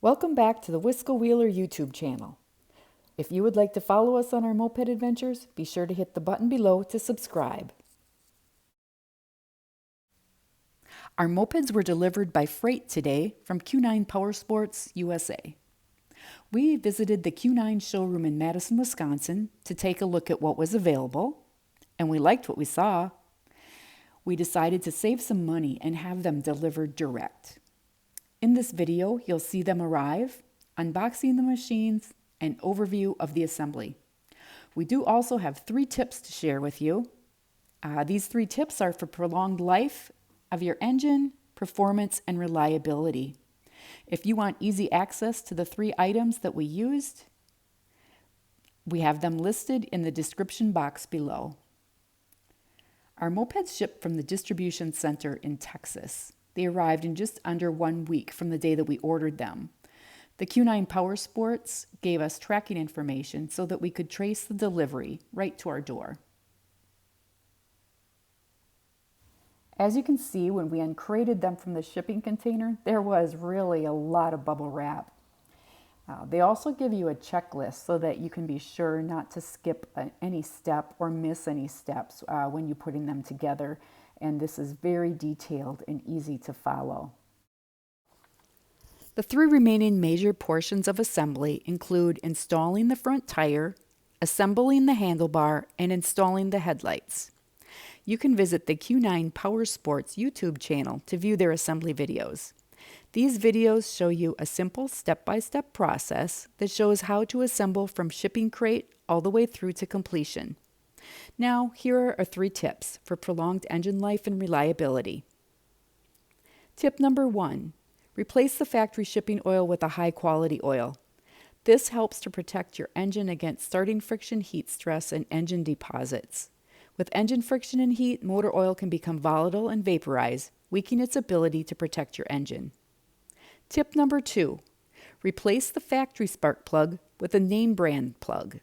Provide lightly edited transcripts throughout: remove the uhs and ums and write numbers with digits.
Welcome back to the Wisco Wheeler YouTube channel. If you would like to follow us on our moped adventures, be sure to hit the button below to subscribe. Our mopeds were delivered by freight today from Q9 PowerSports, USA. We visited the Q9 showroom in Madison, Wisconsin to take a look at what was available, and we liked what we saw. We decided to save some money and have them delivered direct. In this video, you'll see them arrive, unboxing the machines, and overview of the assembly. We do also have 3 tips to share with you. These 3 tips are for prolonged life of your engine, performance, and reliability. If you want easy access to the 3 items that we used, we have them listed in the description box below. Our mopeds shipped from the distribution center in Texas. They arrived in just under 1 week from the day that we ordered them. The Q9 PowerSports gave us tracking information so that we could trace the delivery right to our door. As you can see, when we uncrated them from the shipping container, there was really a lot of bubble wrap. They also give you a checklist so that you can be sure not to skip any step or miss any steps when you're putting them together. And this is very detailed and easy to follow. The 3 remaining major portions of assembly include installing the front tire, assembling the handlebar, and installing the headlights. You can visit the Q9 PowerSports YouTube channel to view their assembly videos. These videos show you a simple step-by-step process that shows how to assemble from shipping crate all the way through to completion. Now, here are 3 tips for prolonged engine life and reliability. Tip number 1, replace the factory shipping oil with a high-quality oil. This helps to protect your engine against starting friction, heat stress, and engine deposits. With engine friction and heat, motor oil can become volatile and vaporize, weakening its ability to protect your engine. Tip number 2, replace the factory spark plug with a name brand plug.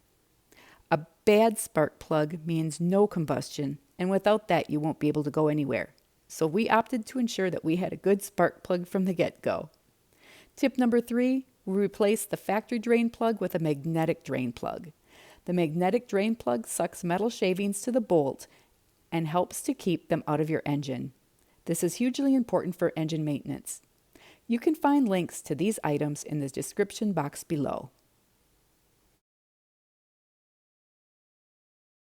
A bad spark plug means no combustion, and without that you won't be able to go anywhere. So we opted to ensure that we had a good spark plug from the get-go. Tip number 3, we replaced the factory drain plug with a magnetic drain plug. The magnetic drain plug sucks metal shavings to the bolt and helps to keep them out of your engine. This is hugely important for engine maintenance. You can find links to these items in the description box below.